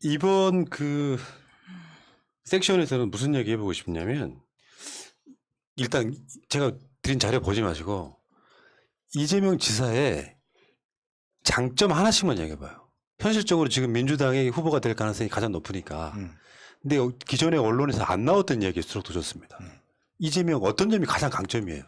이번 그 섹션에서는 무슨 얘기 해보고 싶냐면 일단 제가 드린 자료 보지 마시고 이재명 지사의 장점 하나씩만 얘기해봐요. 현실적으로 지금 민주당의 후보가 될 가능성이 가장 높으니까. 근데 기존의 언론에서 안 나왔던 이야기일수록 더 좋습니다. 이재명 어떤 점이 가장 강점이에요?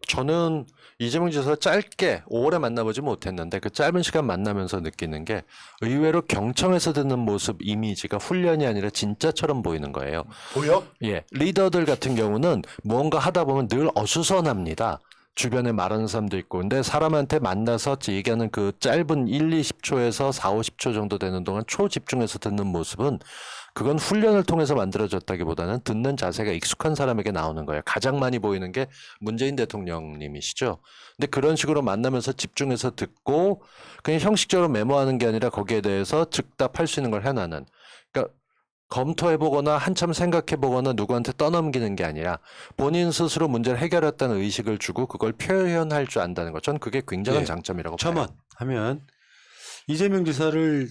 저는 이재명 지사 짧게 오래 만나보지 못했는데 그 짧은 시간 만나면서 느끼는 게 의외로 경청에서 듣는 모습 이미지가 훈련이 아니라 진짜처럼 보이는 거예요. 보여? 예, 리더들 같은 경우는 무언가 하다 보면 늘 어수선합니다. 주변에 말하는 사람도 있고. 근데 사람한테 만나서 얘기하는 그 짧은 1, 20초에서 4, 50초 정도 되는 동안 초집중해서 듣는 모습은 그건 훈련을 통해서 만들어졌다기보다는 듣는 자세가 익숙한 사람에게 나오는 거예요. 가장 많이 보이는 게 문재인 대통령님이시죠. 근데 그런 식으로 만나면서 집중해서 듣고 그냥 형식적으로 메모하는 게 아니라 거기에 대해서 즉답할 수 있는 걸 해놔는. 그러니까 검토해보거나 한참 생각해보거나 누구한테 떠넘기는 게 아니라 본인 스스로 문제를 해결했다는 의식을 주고 그걸 표현할 줄 안다는 것. 전 그게 굉장한 장점이라고 봐요. 첨언하면 이재명 지사를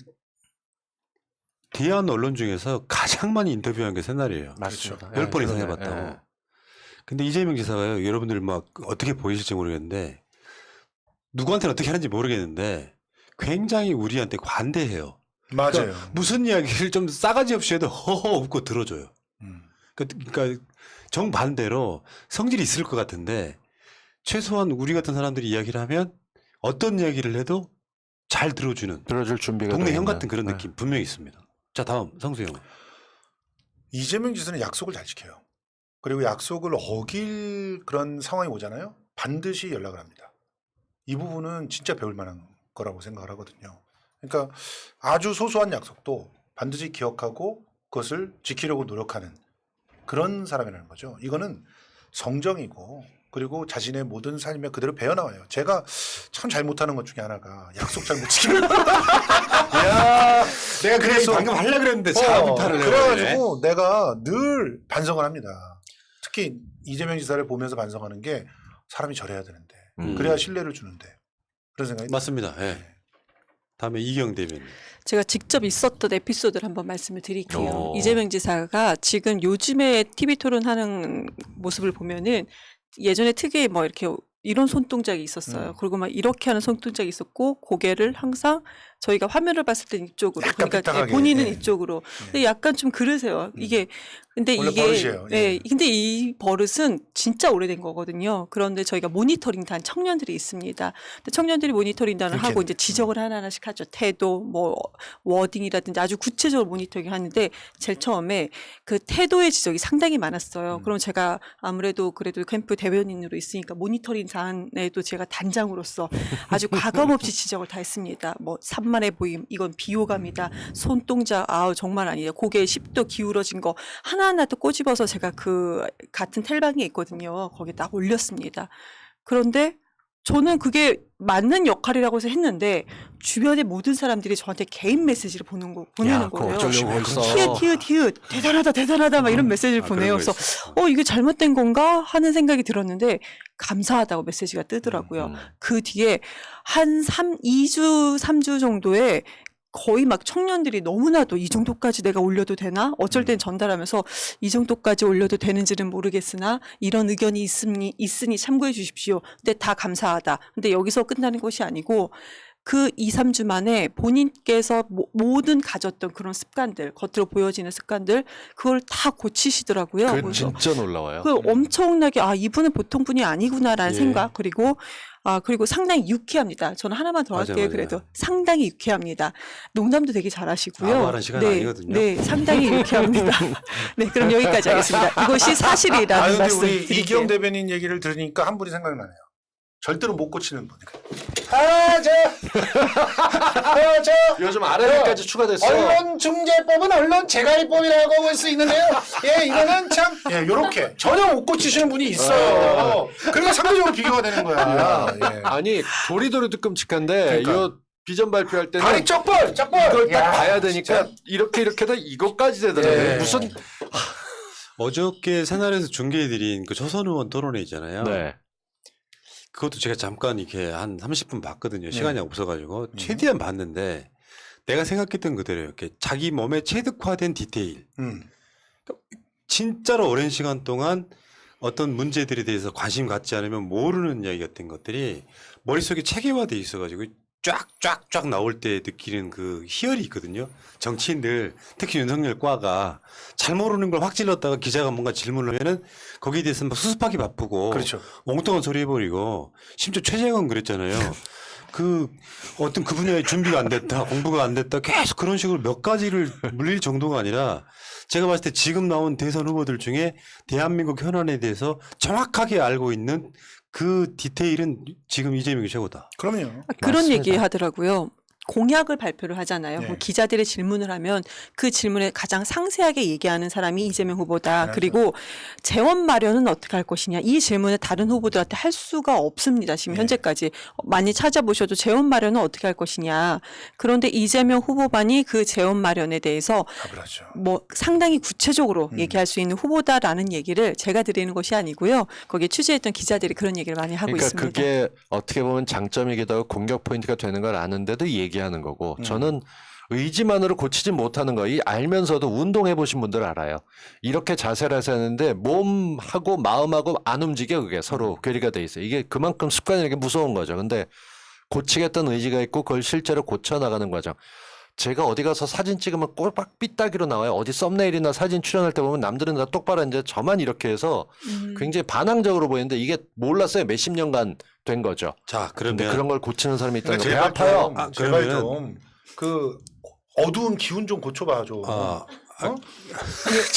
대한 언론 중에서 가장 많이 인터뷰한 게 새날이에요. 맞습니다. 10번 이상 해봤다고. 예. 근데 이재명 지사가요, 여러분들 막 어떻게 보이실지 모르겠는데 누구한테는 어떻게 하는지 모르겠는데 굉장히 우리한테 관대해요. 맞아요. 그러니까 무슨 이야기를 좀 싸가지 없이 해도 허허 웃고 들어줘요. 그러니까 정반대로 성질이 있을 것 같은데 최소한 우리 같은 사람들이 이야기를 하면 어떤 이야기를 해도 잘 들어주는 들어줄 준비가 동네 돼 형 있는. 같은 그런 느낌 분명히 있습니다. 자, 다음 성수형. 이재명 지사는 약속을 잘 지켜요. 그리고 약속을 어길 그런 상황이 오잖아요. 반드시 연락을 합니다. 이 부분은 진짜 배울 만한 거라고 생각을 하거든요. 그러니까 아주 소소한 약속도 반드시 기억하고 그것을 지키려고 노력하는 그런 사람이라는 거죠. 이거는 성정이고 그리고 자신의 모든 삶에 그대로 배어나와요. 제가 참 잘못하는 것 중에 하나가 약속 잘 못 지키는 거. 야, 내가 그래서- 방금 하려고 그랬는데 자부타를 그래가지고 내가 늘 반성을 합니다. 특히 이재명 지사를 보면서 반성하는 게 사람이 저래야 되는데 그래야 신뢰를 주는데 그런 생각이 맞습니다. 예. 다음에 이경 대변인. 제가 직접 있었던 에피소드를 한번 말씀을 드릴게요. 오. 이재명 지사가 지금 요즘에 TV 토론하는 모습을 보면은 예전에 특유의 뭐 이렇게 이런 손동작이 있었어요. 그리고 막 이렇게 하는 손동작이 있었고 고개를 항상 저희가 화면을 봤을 땐 이쪽으로 약간 그러니까 삐딱하게. 본인은 예. 이쪽으로 근데 약간 좀 그러세요. 이게 근데 원래 이게 버릇이에요. 예. 근데 이 버릇은 진짜 오래된 거거든요. 그런데 저희가 모니터링단 청년들이 있습니다. 근데 청년들이 모니터링단을 이렇게. 하고 이제 지적을 하나하나씩 하죠. 태도, 뭐 워딩이라든지 아주 구체적으로 모니터링 하는데 제일 처음에 그 태도의 지적이 상당히 많았어요. 그럼 제가 아무래도 그래도 캠프 대변인으로 있으니까 모니터링 단에도 제가 단장으로서 아주 과감 없이 지적을 다 했습니다. 뭐 산만해 보임, 이건 비호감이다. 손동작, 아우 정말 아니에요. 고개 10도 기울어진 거 하나하나 또 꼬집어서 제가 그 같은 텔방에 있거든요. 거기에 딱 올렸습니다. 그런데 저는 그게 맞는 역할이라고 해서 했는데 주변의 모든 사람들이 저한테 개인 메시지를 보내는 그거 거예요. 어쩌려고 벌써. 티읕 대단하다 막 이런 메시지를 그런 보내요. 거 그래서 있어. 이게 잘못된 건가 하는 생각이 들었는데 감사하다고 메시지가 뜨더라고요. 그 뒤에 한 2주, 3주 정도에 거의 막 청년들이 너무나도 이 정도까지 내가 올려도 되나? 어쩔 땐 전달하면서 이 정도까지 올려도 되는지는 모르겠으나 이런 의견이 있으니 참고해 주십시오. 근데 다 감사하다. 근데 여기서 끝나는 것이 아니고 그 2, 3주 만에 본인께서 모든 가졌던 그런 습관들, 겉으로 보여지는 습관들 그걸 다 고치시더라고요. 그게 그래서 진짜 놀라워요. 그 엄청나게 이분은 보통 분이 아니구나라는 예. 생각 그리고 상당히 유쾌합니다. 저는 하나만 더 맞아, 할게요. 맞아. 그래도 상당히 유쾌합니다. 농담도 되게 잘하시고요. 아무하는 시간이 아니거든요. 네, 상당히 유쾌합니다. 네, 그럼 여기까지 하겠습니다. 이것이 사실이라는 근데 말씀 우리 드릴게요. 이기영 대변인 얘기를 들으니까 한 분이 생각나네요. 절대로 못 고치는 분. 요즘 RM까지 추가됐어. 언론중재법은 언론재가입법이라고 볼 수 있는데요. 예, 이거는 참, 요렇게 전혀 못 고치시는 분이 있어요. 그러니까 상대적으로 비교가 되는 거야. 예. 아니 도리도리도 끔찍한데 그러니까. 이거 비전 발표할 때는 다리 쩍벌. 이걸 딱 야, 봐야 되니까 진짜. 이렇게 해도 이것까지 되더라고요. 예. 무슨 어저께 새날에서 중계해드린 그 초선 의원 토론회 있잖아요. 네. 그것도 제가 잠깐 이렇게 한 30분 봤거든요. 시간이 없어가지고 음. 최대한 봤는데 내가 생각했던 그대로요. 이렇게 자기 몸에 체득화된 디테일. 진짜로 오랜 시간 동안 어떤 문제들에 대해서 관심 갖지 않으면 모르는 이야기 같은 것들이 머릿속에 체계화돼 있어가지고 쫙쫙쫙 나올 때 느끼는 그 희열이 있거든요. 정치인들 특히 윤석열 과가 잘 모르는 걸 확 찔렀다가 기자가 뭔가 질문을 하면은 거기에 대해서 막 수습하기 바쁘고 그렇죠. 엉뚱한 소리 해버리고 심지어 최재형 그랬잖아요. 그 어떤 그 분야의 준비가 안 됐다, 공부가 안 됐다 계속 그런 식으로 몇 가지를 물릴 정도가 아니라 제가 봤을 때 지금 나온 대선 후보들 중에 대한민국 현안에 대해서 정확하게 알고 있는 그 디테일은 지금 이재명이 최고다. 그럼요. 그런 맞습니다. 얘기 하더라고요. 공약을 발표를 하잖아요. 네. 그럼 기자들의 질문을 하면 그 질문에 가장 상세하게 얘기하는 사람이 이재명 후보다. 당연하죠. 그리고 재원 마련은 어떻게 할 것이냐. 이 질문을 다른 후보들한테 할 수가 없습니다. 지금 네. 현재까지. 많이 찾아보셔도 재원 마련은 어떻게 할 것이냐. 그런데 이재명 후보반이 그 재원 마련에 대해서 답을 하죠. 뭐 상당히 구체적으로 얘기할 수 있는 후보다라는 얘기를 제가 드리는 것이 아니고요. 거기에 취재했던 기자들이 그런 얘기를 많이 하고 그러니까 있습니다. 그게 어떻게 보면 장점이기도 하고 공격 포인트가 되는 걸 아는데도 얘기하는 거고 저는 의지만으로 고치지 못하는 거, 이 알면서도 운동해 보신 분들 알아요. 이렇게 자세를 해서 하는데 몸하고 마음하고 안 움직여 그게 서로 괴리가 돼 있어요. 이게 그만큼 습관이라는 게 무서운 거죠. 근데 고치겠다는 의지가 있고 그걸 실제로 고쳐나가는 과정. 제가 어디 가서 사진 찍으면 꼴박 삐딱이로 나와요. 어디 썸네일이나 사진 출연할 때 보면 남들은 다 똑바로 했는데 저만 이렇게 해서 굉장히 반항적으로 보이는데 이게 몰랐어요. 몇십 년간 된 거죠. 자, 근데 그러면 그런 걸 고치는 사람이 있다는 거 배 제발 아파요. 좀, 아, 제발 그러면은- 좀그 어두운 기운 좀 고쳐봐줘. 아, 어?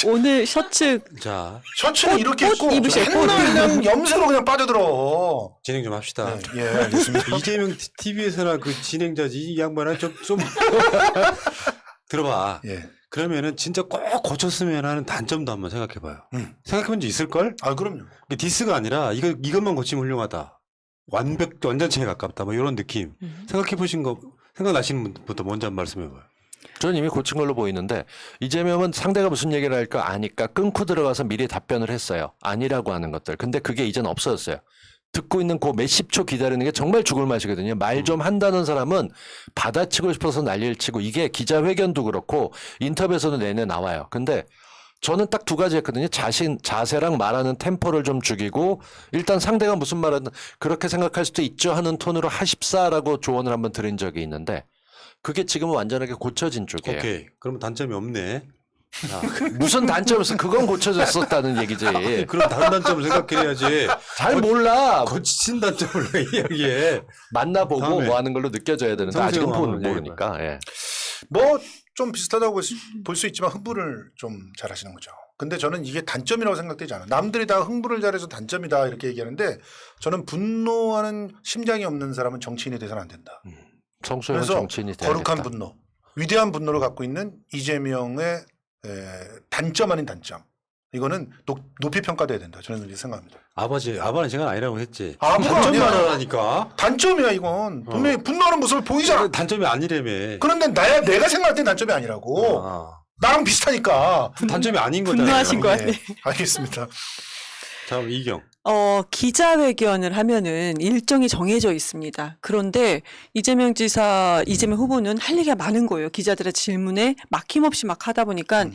오늘 셔츠 자 셔츠는 이렇게 꽃 입고 입으셔, 꽃. 맨날 그냥 염색으로 그냥 빠져들어. 진행 좀 합시다. 네, 예, 알겠습니다. 이재명 TV에서나 그 진행자지 이 양반은 좀 들어봐. 예. 그러면은 진짜 꼭 고쳤으면 하는 단점도 한번 생각해봐요. 생각해본 적 있을걸? 아, 그럼요. 이게 디스가 아니라 이것만 고치면 훌륭하다. 완전체에 가깝다. 뭐 이런 느낌. 생각해보신 거 생각나시는 분부터 먼저 한 말씀해봐요. 저는 이미 고친 걸로 보이는데 이재명은 상대가 무슨 얘기를 할까 아니까 끊고 들어가서 미리 답변을 했어요. 아니라고 하는 것들. 근데 그게 이제는 없어졌어요. 듣고 있는 그 몇십 초 기다리는 게 정말 죽을 맛이거든요. 말 좀 한다는 사람은 받아치고 싶어서 난리를 치고 이게 기자회견도 그렇고 인터뷰에서도 내내 나와요. 근데 저는 딱 두 가지 했거든요. 자세랑 말하는 템포를 좀 죽이고 일단 상대가 무슨 말하든 그렇게 생각할 수도 있죠 하는 톤으로 하십사라고 조언을 한번 드린 적이 있는데 그게 지금은 완전하게 고쳐진 쪽이에요. 오케이. 그러면 단점이 없네. 자, 무슨 단점에서 그건 고쳐졌었다는 얘기지. 그럼 다른 단점을 생각해야지. 잘 몰라. 고친 단점을 왜 이야기해? 만나보고 다음에 뭐 하는 걸로 느껴져야 되는데 성시경 아직은 한번 모르니까. 예. 뭐 좀 비슷하다고 볼 수 있지만 흥분을 좀 잘하시는 거죠. 근데 저는 이게 단점이라고 생각되지 않아요. 남들이 다 흥분을 잘해서 단점이다 이렇게 얘기하는데 저는 분노하는 심장이 없는 사람은 정치인이 돼서는 안 된다. 성소형 그래서 정치인이 돼야겠다. 거룩한 분노, 위대한 분노를 갖고 있는 이재명의 단점 아닌 단점. 이거는 높이 평가돼야 된다. 저는 이렇게 생각합니다. 아버는 제가 아니라고 했지. 아버가 단점만 아니야. 하라니까. 단점이야 이건. 분명히 분노하는 모습을 보이잖아. 단점이 아니라며. 그런데 내가 생각할 땐 단점이 아니라고. 아, 나랑 비슷하니까. 단점이 아닌 거잖아요. 분노하신 거 예, 아니에요? 알겠습니다. 자, 그럼 이경. 기자회견을 하면은 일정이 정해져 있습니다. 그런데 이재명 후보는 할 얘기가 많은 거예요. 기자들의 질문에 막힘없이 막 하다 보니까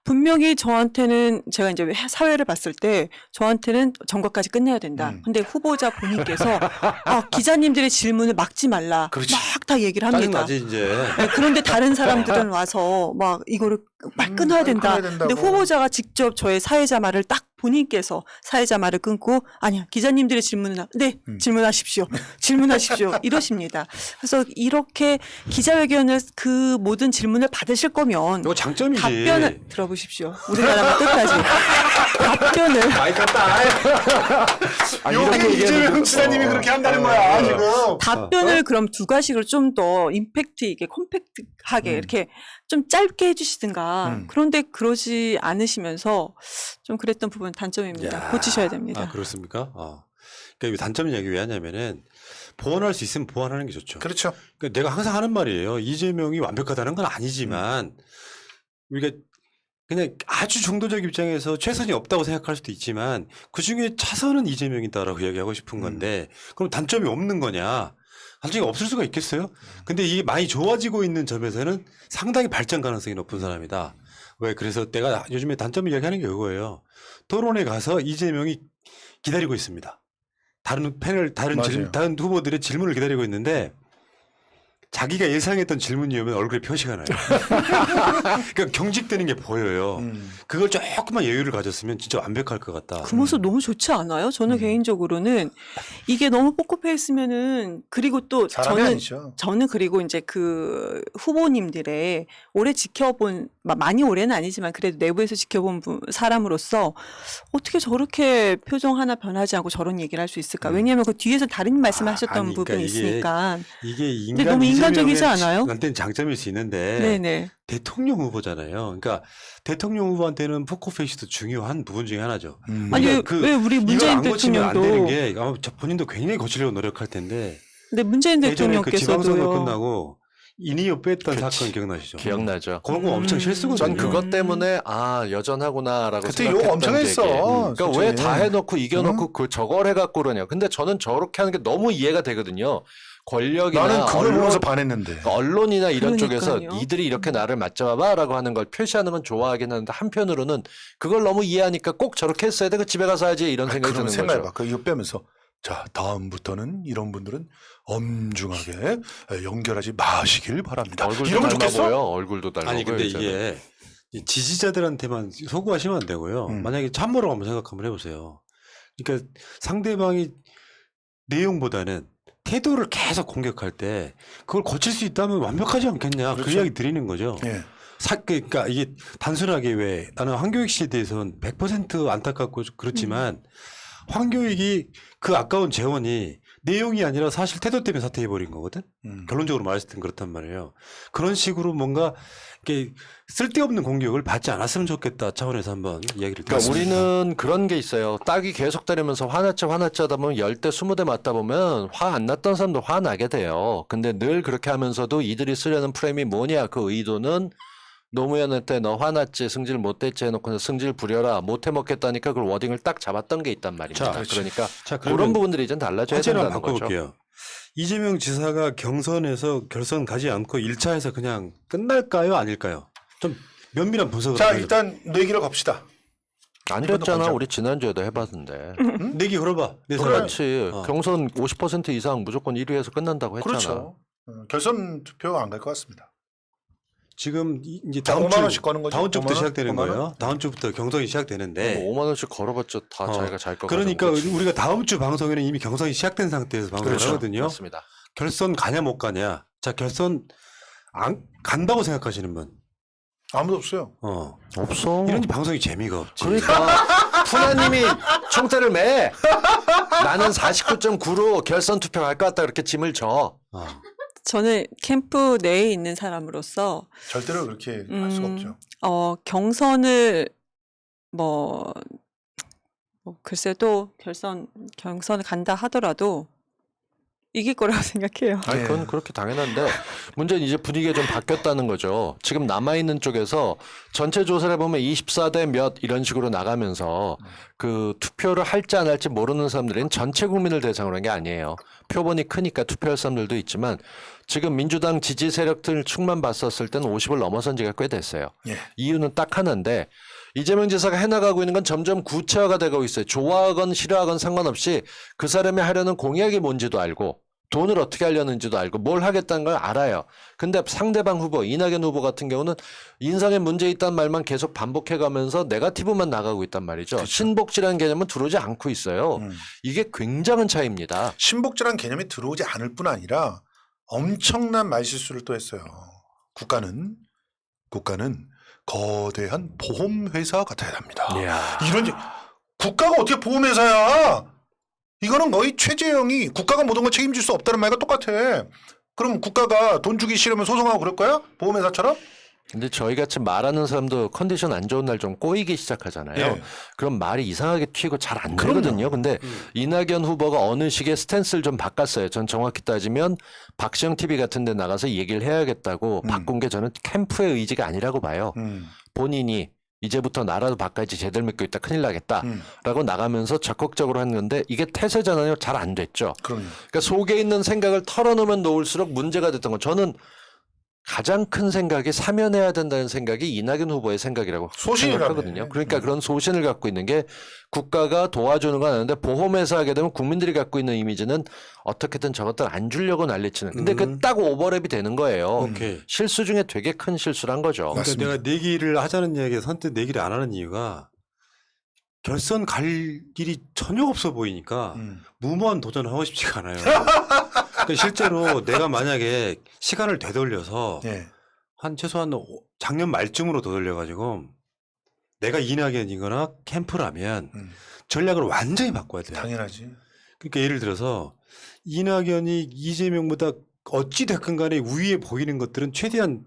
분명히 저한테는 제가 이제 사회를 봤을 때 저한테는 정과까지 끝내야 된다. 근데 후보자 본인께서 기자님들의 질문을 막지 말라. 그렇지. 막 다 얘기를 합니다. 짜증나지 이제. 네, 그런데 다른 사람들은 와서 막 이거를 말 끊어야 된다. 끊어야 된다고. 근데 후보자가 직접 저의 사회자 말을 딱 본인께서 사회자 말을 끊고 아니야 기자님들의 질문은 네 질문하십시오. 질문하십시오. 이러십니다. 그래서 이렇게 기자회견을 그 모든 질문을 받으실 거면 이거 장점이지. 답변을 들어보십시오. 우리나라만 끝까지 답변을 많이 깠다. 여기 이재명 지사님이 그렇게 한다는 거야 지금. 답변을 그럼 두 가지로 좀 더 임팩트 있게 컴팩트하게 이렇게 좀 짧게 해주시든가 그런데 그러지 않으시면서 좀 그랬던 부분 단점입니다. 야. 고치셔야 됩니다. 아, 그렇습니까? 그러니까 이 단점 이야기 왜 하냐면은 보완할 수 있으면 보완하는 게 좋죠. 그렇죠. 그러니까 내가 항상 하는 말이에요. 이재명이 완벽하다는 건 아니지만 우리가 그냥 아주 중도적 입장에서 최선이 없다고 생각할 수도 있지만 그중에 차선은 이재명이다라고 이야기하고 싶은 건데 그럼 단점이 없는 거냐? 솔직히 없을 수가 있겠어요? 근데 이게 많이 좋아지고 있는 점에서는 상당히 발전 가능성이 높은 사람이다. 왜? 그래서 내가 요즘에 단점을 이야기하는 게 이거예요. 토론에 가서 이재명이 기다리고 있습니다. 다른 패널, 맞아요. 다른 후보들의 질문을 기다리고 있는데 자기가 예상했던 질문이 오면 얼굴에 표시가 나요. 그러니까 경직되는 게 보여요. 그걸 조금만 여유를 가졌으면 진짜 완벽할 것 같다. 그 모습 너무 좋지 않아요? 저는 개인적으로는 이게 너무 포커페이스면은 그리고 또 사람이 아니죠. 저는 그리고 이제 그 후보님들의 오래 지켜본 많이 오래는 아니지만 그래도 내부에서 지켜본 사람으로서 어떻게 저렇게 표정 하나 변하지 않고 저런 얘기를 할 수 있을까? 왜냐하면 그 뒤에서 다른 말씀하셨던 아니, 그러니까 부분이 있으니까. 이게 근데 너무 인간적이지 않아요? 한테는 장점일 수 있는데 네네. 대통령 후보잖아요. 그러니까 대통령 후보한테는 포커페이스도 중요한 부분 중에 하나죠. 아니 그러니까 왜 우리 이걸 문재인 안 고치면 안 되는 대통령도 게 저 본인도 굉장히 고치려고 노력할 텐데 근데 문재인 예전에 그 지방선거 대통령께서도요. 끝나고 인이어 뺐던 그치. 사건 기억나시죠? 기억나죠. 그런 거 엄청 실수거든요. 전 그것 때문에 여전하구나라고 그때 욕 생각했던 엄청 적이. 했어. 그러니까 왜 솔직히. 다 해놓고 이겨놓고 그 저걸 해갖고 그러냐. 근데 저는 저렇게 하는 게 너무 이해가 되거든요. 권력이나 나는 그걸 언론, 보면서 반했는데. 언론이나 이런 쪽에서 그러니까요. 이들이 이렇게 나를 맞잡아봐라고 하는 걸 표시하는 건 좋아하긴 하는데 한편으로는 그걸 너무 이해하니까 꼭 저렇게 했어야 돼. 그 집에 가서 하지 이런 생각이 그러면 드는 생각해봐. 거죠. 그 이거 빼면서 자 다음부터는 이런 분들은 엄중하게 연결하지 마시길 바랍니다. 얼굴도 이러면 닮아 좋겠어? 보여. 얼굴도 닮아 아니 보여. 근데 이제는. 이게 이 지지자들한테만 소구하시면 안 되고요. 만약에 참모로 한번 생각 한번 해보세요. 그러니까 상대방이 내용보다는 태도를 계속 공격할 때 그걸 고칠 수 있다면 완벽하지 않겠냐. 그 그렇죠. 이야기 드리는 거죠. 예. 그러니까 이게 단순하게 왜 나는 황교익 씨에 대해서는 100% 안타깝고 그렇지만 황교익이 그 아까운 재원이 내용이 아니라 사실 태도 때문에 사퇴해버린 거거든. 결론적으로 말했을 땐 그렇단 말이에요. 그런 식으로 뭔가 이렇게 쓸데없는 공격을 받지 않았으면 좋겠다 차원에서 한번 이야기를 그러니까 드렸습니다. 우리는 그런 게 있어요. 딱이 계속 때리면서 화났지 하다 보면 10대 20대 맞다 보면 화 안 났던 사람도 화나게 돼요. 근데 늘 그렇게 하면서도 이들이 쓰려는 프레임이 뭐냐. 그 의도는 노무현한테 너 화났지 승질 못했지 해놓고 승질 부려라 못해 먹겠다니까 그 워딩을 딱 잡았던 게 있단 말입니다. 자, 그러니까 자, 그런 그러면 부분들이 이제 달라져야 화제를 된다는 한번 거죠. 바꿔볼게요. 이재명 지사가 경선에서 결선 가지 않고 1차에서 그냥 끝날까요? 아닐까요? 좀 면밀한 분석을 자 한번 일단 내기를 갑시다. 안 이번도 됐잖아. 걸자. 우리 지난주에도 해봤는데. 내기 걸어봐. 내 그래. 사람. 그렇지. 어. 경선 50% 이상 무조건 1위에서 끝난다고 했잖아. 그렇죠. 결선 투표가 안 갈 것 같습니다. 지금 이제 자, 다음 5만 원씩 거는 거죠? 다음 주부터 5만 원? 시작되는 5만 원? 거예요. 다음 주부터 경선이 시작되는데. 뭐 5만 원씩 걸어봤자 다 어, 자기가 잘 거. 그러니까 우리가 다음 주 방송에는 이미 경선이 시작된 상태에서 방송을 그렇죠. 하거든요. 맞습니다. 결선 가냐 못 가냐. 자 결선 안 간다고 생각하시는 분. 아무도 없어요. 없어. 이런 방송이 재미가 없지. 그러니까 푸나님이 총대를 매. 나는 49.9로 결선 투표 갈 것 같다 그렇게 짐을 져. 어. 저는 캠프 내에 있는 사람으로서 절대로 그렇게 할 수가 없죠. 경선을 글쎄 또 경선을 간다 하더라도 이길 거라고 생각해요. 아니, 그건 그렇게 당연한데 문제는 이제 분위기가 좀 바뀌었다는 거죠. 지금 남아있는 쪽에서 전체 조사를 보면 24대 몇 이런 식으로 나가면서 그 투표를 할지 안 할지 모르는 사람들은 전체 국민을 대상으로 한 게 아니에요. 표본이 크니까 투표할 사람들도 있지만 지금 민주당 지지 세력들 축만 봤었을 때는 50을 넘어선 지가 꽤 됐어요. 예. 이유는 딱 하나인데 이재명 지사가 해나가고 있는 건 점점 구체화가 되고 있어요. 좋아하건 싫어하건 상관없이 그 사람이 하려는 공약이 뭔지도 알고 돈을 어떻게 하려는지도 알고 뭘 하겠다는 걸 알아요. 근데 상대방 후보 이낙연 후보 같은 경우는 인성에 문제 있다는 말만 계속 반복해가면서 네거티브만 나가고 있단 말이죠. 그렇죠. 신복지라는 개념은 들어오지 않고 있어요. 이게 굉장한 차이입니다. 신복지란 개념이 들어오지 않을 뿐 아니라 엄청난 말실수를 또 했어요. 국가는 거대한 보험회사 같아야 합니다. 이야. 이런 국가가 어떻게 보험회사야? 이거는 거의 최재형이 국가가 모든 걸 책임질 수 없다는 말과 똑같아. 그럼 국가가 돈 주기 싫으면 소송하고 그럴 거야? 보험회사처럼? 근데 저희 같이 말하는 사람도 컨디션 안 좋은 날 좀 꼬이기 시작하잖아요. 예. 그럼 말이 이상하게 튀고 잘 안 되거든요. 근데 이낙연 후보가 어느 식의 스탠스를 좀 바꿨어요. 전 정확히 따지면 박시영 TV 같은 데 나가서 얘기를 해야겠다고 바꾼 게 저는 캠프의 의지가 아니라고 봐요. 본인이 이제부터 나라도 바꿔야지 쟤들 믿고 있다 큰일 나겠다 음. 라고 나가면서 적극적으로 하는 건데 이게 태세잖아요. 잘 안 됐죠. 그럼요. 그러니까 속에 있는 생각을 털어놓으면 놓을수록 문제가 됐던 건 저는 가장 큰 생각이 사면해야 된다는 생각이 이낙연 후보의 생각이라고 소신이라며. 생각하거든요. 그러니까 그런 소신을 갖고 있는 게 국가가 도와주는 건 아는데 보험회사 하게 되면 국민들이 갖고 있는 이미지는 어떻게든 저것들 안 주려고 난리치는. 근데 그 딱 오버랩이 되는 거예요. 오케이. 실수 중에 되게 큰 실수를 한 거죠. 그러니까 맞습니다. 내가 내기를 하자는 이야기에 선뜻 내기를 안 하는 이유가 결선 갈 길이 전혀 없어 보이니까 무모한 도전을 하고 싶지가 않아요. 그러니까 실제로 내가 만약에 시간을 되돌려서 예. 한 최소한 작년 말쯤으로 되돌려가지고 내가 이낙연이거나 캠프라면 전략을 완전히 바꿔야 돼요. 당연하지. 그러니까 예를 들어서 이낙연이 이재명보다 어찌 됐건 간에 우위에 보이는 것들은 최대한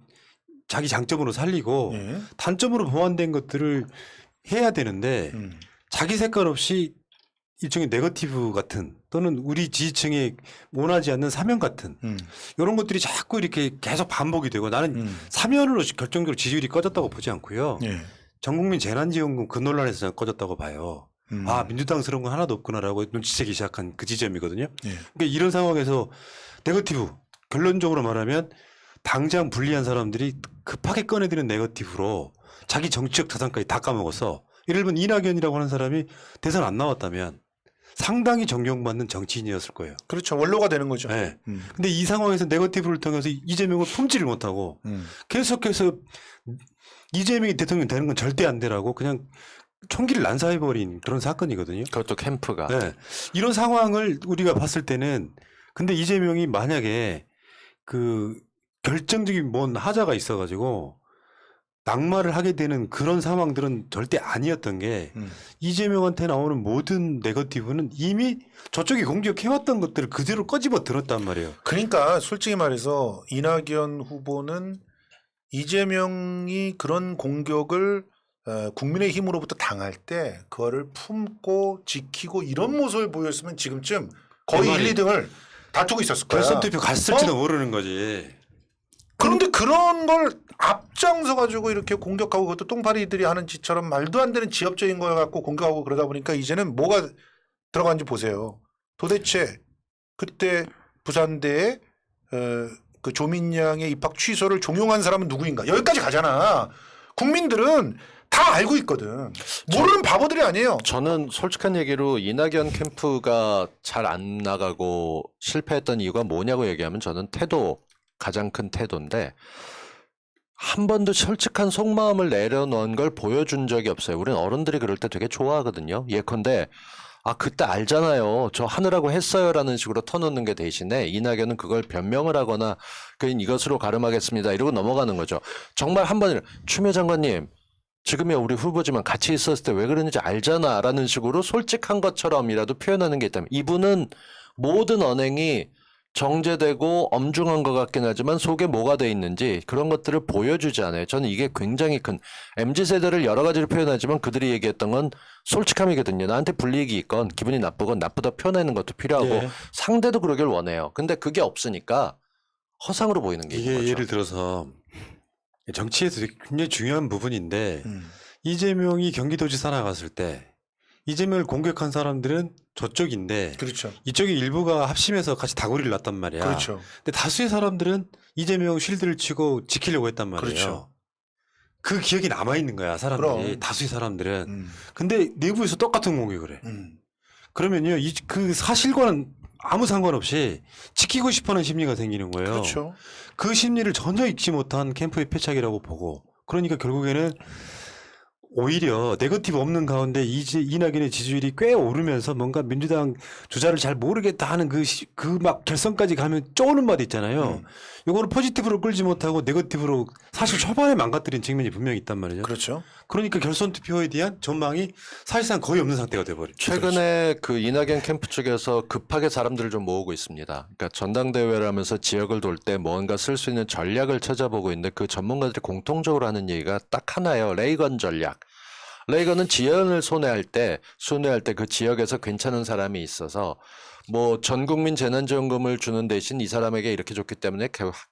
자기 장점으로 살리고 예. 단점으로 보완된 것들을 해야 되는데 자기 색깔 없이 일종의 네거티브 같은 또는 우리 지지층에 원하지 않는 사면 같은 이런 것들이 자꾸 이렇게 계속 반복이 되고 나는 사면으로 결정적으로 지지율이 꺼졌다고 보지 않고요. 예. 전국민 재난지원금 그 논란에서 꺼졌다고 봐요. 아 민주당스러운 건 하나도 없구나라고 눈치채기 시작한 그 지점이거든요. 예. 그러니까 이런 상황에서 네거티브 결론적으로 말하면 당장 불리한 사람들이 급하게 꺼내드는 네거티브로 자기 정치적 자산까지 다 까먹어서 예를 들면 이낙연이라고 하는 사람이 대선 안 나왔다면 상당히 존경받는 정치인이었을 거예요. 그렇죠. 원로가 되는 거죠. 네. 근데 이 상황에서 네거티브를 통해서 이재명을 품지를 못하고 계속해서 이재명이 대통령 되는 건 절대 안 되라고 그냥 총기를 난사해버린 그런 사건이거든요. 그것도 캠프가. 네. 이런 상황을 우리가 봤을 때는 근데 이재명이 만약에 그 결정적인 뭔 하자가 있어가지고 낙마를 하게 되는 그런 상황들은 절대 아니었던 게 이재명한테 나오는 모든 네거티브는 이미 저쪽이 공격해왔던 것들을 그대로 꺼집어 들었단 말이에요. 그러니까 솔직히 말해서 이낙연 후보는 이재명이 그런 공격을 국민의힘으로부터 당할 때 그거를 품고 지키고 이런 모습을 보였으면 지금쯤 거의 그 말이 1, 2등을 다투고 있었을 거야. 결선 투표 갔을지도 모르는 거지. 그런데 그런 걸 앞장서 가지고 이렇게 공격하고 그것도 똥파리들이 하는 짓처럼 말도 안 되는 지엽적인 걸 갖고 공격하고 그러다 보니까 이제는 뭐가 들어간지 보세요. 도대체 그때 부산대에 그 조민양의 입학 취소를 종용한 사람은 누구인가? 여기까지 가잖아. 국민들은 다 알고 있거든. 모르는 바보들이 아니에요. 저는 솔직한 얘기로 이낙연 캠프가 잘 안 나가고 실패했던 이유가 뭐냐고 얘기하면 저는 태도, 가장 큰 태도인데 한 번도 솔직한 속마음을 내려놓은 걸 보여준 적이 없어요. 우리는 어른들이 그럴 때 되게 좋아하거든요. 예컨대 아 그때 알잖아요. 저 하느라고 했어요라는 식으로 터놓는 게 대신에 이낙연은 그걸 변명을 하거나 그냥 이것으로 가름하겠습니다 이러고 넘어가는 거죠. 정말 한 번은 추미애 장관님 지금이야 우리 후보지만 같이 있었을 때 왜 그랬는지 알잖아 라는 식으로 솔직한 것처럼이라도 표현하는 게 있다면 이분은 모든 언행이 정제되고 엄중한 것 같긴 하지만 속에 뭐가 돼 있는지 그런 것들을 보여주지 않아요. 저는 이게 굉장히 큰 MZ세대를 여러 가지로 표현하지만 그들이 얘기했던 건 솔직함이거든요. 나한테 불이익이 있건 기분이 나쁘건 나쁘다 표현하는 것도 필요하고 예. 상대도 그러길 원해요. 근데 그게 없으니까 허상으로 보이는 게 있는 이게 거죠. 예를 들어서 정치에서 되게 굉장히 중요한 부분인데 이재명이 경기도지사 나갔을 때 이재명을 공격한 사람들은 저쪽인데 그렇죠. 이쪽이 일부가 합심해서 같이 다구리를 놨단 말이야. 그렇죠. 근데 다수의 사람들은 이재명 쉴드를 치고 지키려고 했단 말이에요. 그렇죠. 그 기억이 남아있는 거야 사람들이. 그럼. 다수의 사람들은. 근데 내부에서 똑같은 공격을 해. 그러면요 그 사실과는 아무 상관없이 지키고 싶어하는 심리가 생기는 거예요. 그렇죠. 그 심리를 전혀 잊지 못한 캠프의 패착이라고 보고 그러니까 결국에는 오히려 네거티브 없는 가운데 이낙연의 지지율이 꽤 오르면서 뭔가 민주당 주자를 잘 모르겠다 하는 그 막 결선까지 가면 쪼는 맛 있잖아요. 요거를 포지티브로 끌지 못하고 네거티브로 사실 초반에 망가뜨린 측면이 분명히 있단 말이죠. 그렇죠. 그러니까 결선 투표에 대한 전망이 사실상 거의 없는 상태가 돼버렸죠. 최근에 그 이낙연 캠프 측에서 급하게 사람들을 좀 모으고 있습니다. 그러니까 전당대회를 하면서 지역을 돌 때 뭔가 쓸 수 있는 전략을 찾아보고 있는데 그 전문가들이 공통적으로 하는 얘기가 딱 하나예요. 레이건 전략. 레이건은 지연을 순회할 때 그 지역에서 괜찮은 사람이 있어서 뭐 전 국민 재난지원금을 주는 대신 이 사람에게 이렇게 줬기 때문에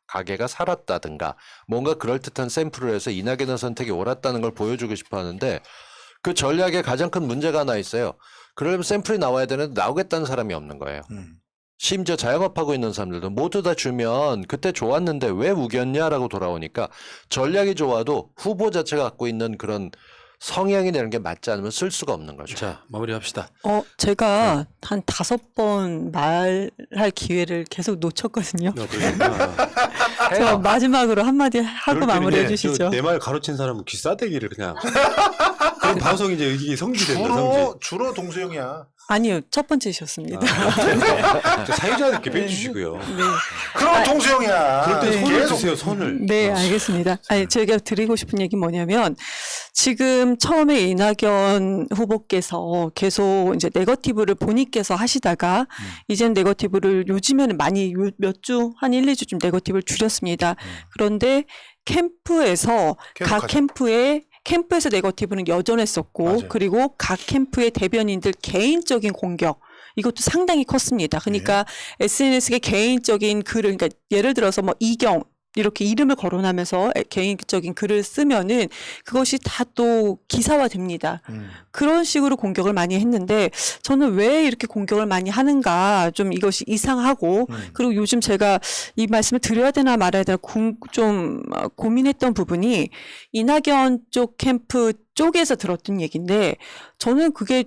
가게가 살았다든가 뭔가 그럴듯한 샘플을 해서 이낙연의 선택이 옳았다는 걸 보여주고 싶어 하는데 그 전략에 가장 큰 문제가 하나 있어요. 그러려면 샘플이 나와야 되는데 나오겠다는 사람이 없는 거예요. 심지어 자영업하고 있는 사람들도 모두 다 주면 그때 좋았는데 왜 우겼냐라고 돌아오니까 전략이 좋아도 후보 자체가 갖고 있는 그런 성향이 되는 게 맞지 않으면 쓸 수가 없는 거죠. 자, 마무리합시다. 제가 한 5번 말할 기회를 계속 놓쳤거든요. 그러니까 저 마지막으로 한마디 하고 마무리해 주시죠. 내 말 가로챈 사람은 귀싸대기를 그냥. 그럼 방송이 이제 이게 성지된다. 성지. 주로 동수형이야. 아니요, 첫 번째셨습니다. 사유자들께 빼주시고요. 네. 그럼 동수형이야. 그럴 때 네. 손을 계속 드세요. 손을. 네, 알겠습니다. 아니, 제가 드리고 싶은 얘기 뭐냐면, 지금 처음에 이낙연 후보께서 계속 이제 네거티브를 본인께서 하시다가, 이제는 네거티브를 요즘에는 많이 몇 주, 한 1, 2주 좀 네거티브를 줄였습니다. 그런데 캠프에서 각 캠프에서 네거티브는 여전했었고, 맞아요. 그리고 각 캠프의 대변인들 개인적인 공격, 이것도 상당히 컸습니다. 그러니까 SNS에 개인적인 글을, 그러니까 예를 들어서 뭐 이경, 이렇게 이름을 거론하면서 개인적인 글을 쓰면은 그것이 다 또 기사화 됩니다. 그런 식으로 공격을 많이 했는데 저는 왜 이렇게 공격을 많이 하는가 좀 이것이 이상하고 그리고 요즘 제가 이 말씀을 드려야 되나 말아야 되나 좀 고민했던 부분이 이낙연 쪽 캠프 쪽에서 들었던 얘기인데 저는 그게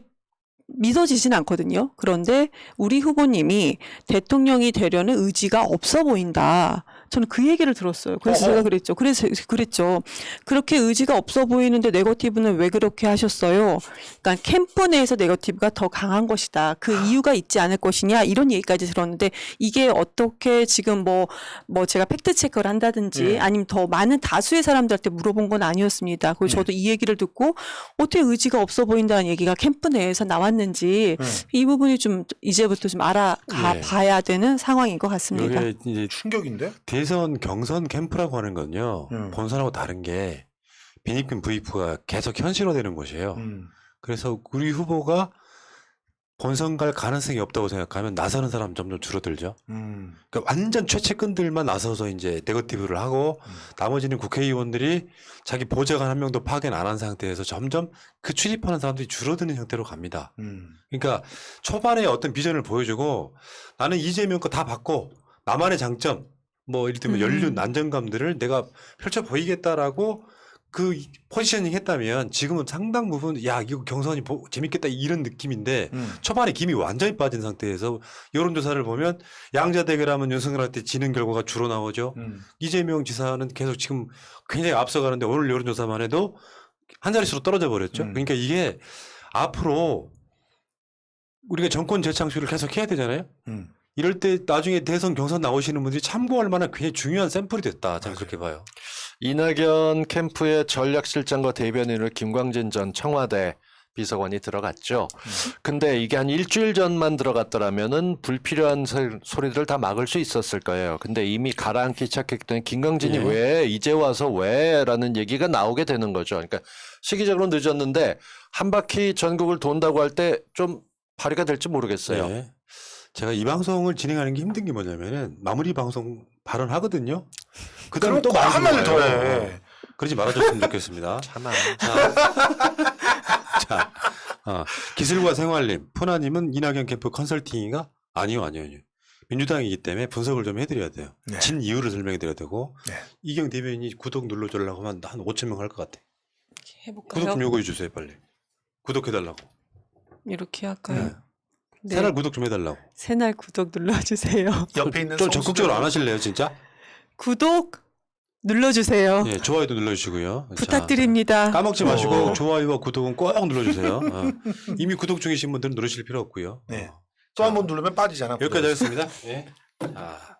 믿어지진 않거든요. 그런데 우리 후보님이 대통령이 되려는 의지가 없어 보인다. 저는 그 얘기를 들었어요. 그래서 제가 그랬죠. 그렇게 의지가 없어 보이는데 네거티브는 왜 그렇게 하셨어요? 그러니까 캠프 내에서 네거티브가 더 강한 것이다. 그 이유가 있지 않을 것이냐 이런 얘기까지 들었는데 이게 어떻게 지금 뭐 제가 팩트 체크를 한다든지 아니면 더 많은 다수의 사람들한테 물어본 건 아니었습니다. 그리고 저도 이 얘기를 듣고 어떻게 의지가 없어 보인다는 얘기가 캠프 내에서 나왔는지 이 부분이 좀 이제부터 좀 알아가 봐야 되는 상황인 것 같습니다. 이게 이제 충격인데? 대선 경선 캠프라고 하는 건요. 본선하고 다른 게 비니군 브이프가 계속 현실화되는 곳이에요. 그래서 우리 후보가 본선 갈 가능성이 없다고 생각하면 나서는 사람 점점 줄어들죠. 그러니까 완전 최측근들만 나서서 이제 네거티브를 하고 나머지는 국회의원들이 자기 보좌관 한 명도 파견 안 한 상태에서 점점 그 출입하는 사람들이 줄어드는 형태로 갑니다. 그러니까 초반에 어떤 비전을 보여주고 나는 이재명 거 다 받고 나만의 장점 뭐 이를테면 연륜 안정감들을 내가 펼쳐 보이겠다라고 그 포지셔닝 했다면 지금은 상당 부분 야 이거 경선이 재밌겠다 이런 느낌인데 초반에 김이 완전히 빠진 상태에서 여론조사를 보면 양자 대결하면 윤석열한테 지는 결과가 주로 나오죠. 이재명 지사는 계속 지금 굉장히 앞서가는데 오늘 여론조사만 해도 한 자릿수로 떨어져 버렸죠. 그러니까 이게 앞으로 우리가 정권 재창출을 계속 해야 되잖아요. 이럴 때 나중에 대선 경선 나오시는 분들이 참고할 만한 굉장히 중요한 샘플이 됐다. 저는 그렇게 봐요. 이낙연 캠프의 전략실장과 대변인을 김광진 전 청와대 비서관이 들어갔죠. 근데 이게 한 일주일 전만 들어갔더라면은 불필요한 소리들을 다 막을 수 있었을 거예요. 근데 이미 가라앉기 시작했기 때문에 김광진이 왜 이제 와서 왜 라는 얘기가 나오게 되는 거죠. 그러니까 시기적으로 늦었는데 한 바퀴 전국을 돈다고 할 때 좀 발휘가 될지 모르겠어요. 네. 제가 이 방송을 진행하는 게 힘든 게 뭐냐면은 마무리 방송 발언하거든요. 그다음에 또 한마디 더 해. 그러지 말아줬으면 좋겠습니다. 참아. 자, 기술과 생활님, 푸나님은 이낙연 캠프 컨설팅인가? 아니요. 민주당이기 때문에 분석을 좀 해드려야 돼요. 네. 진 이유를 설명해드려야 되고 네. 이경 대변인이 구독 눌러주려고 하면 한 5천 명 할 것 같아. 해볼까요? 구독 좀 요구해 주세요, 빨리. 구독해달라고. 이렇게 할까요? 네. 새날 구독 좀 해달라고. 새날 구독 눌러주세요. 옆에 있는 좀 적극적으로 안 하실래요, 진짜? 구독 눌러주세요. 네, 좋아요도 눌러주시고요. 부탁드립니다. 자, 까먹지 마시고 좋아요와 구독은 꼭 눌러주세요. 이미 구독 중이신 분들은 누르실 필요 없고요. 네. 또 한 번 누르면 빠지잖아. 여기까지 하겠습니다. 네. 자.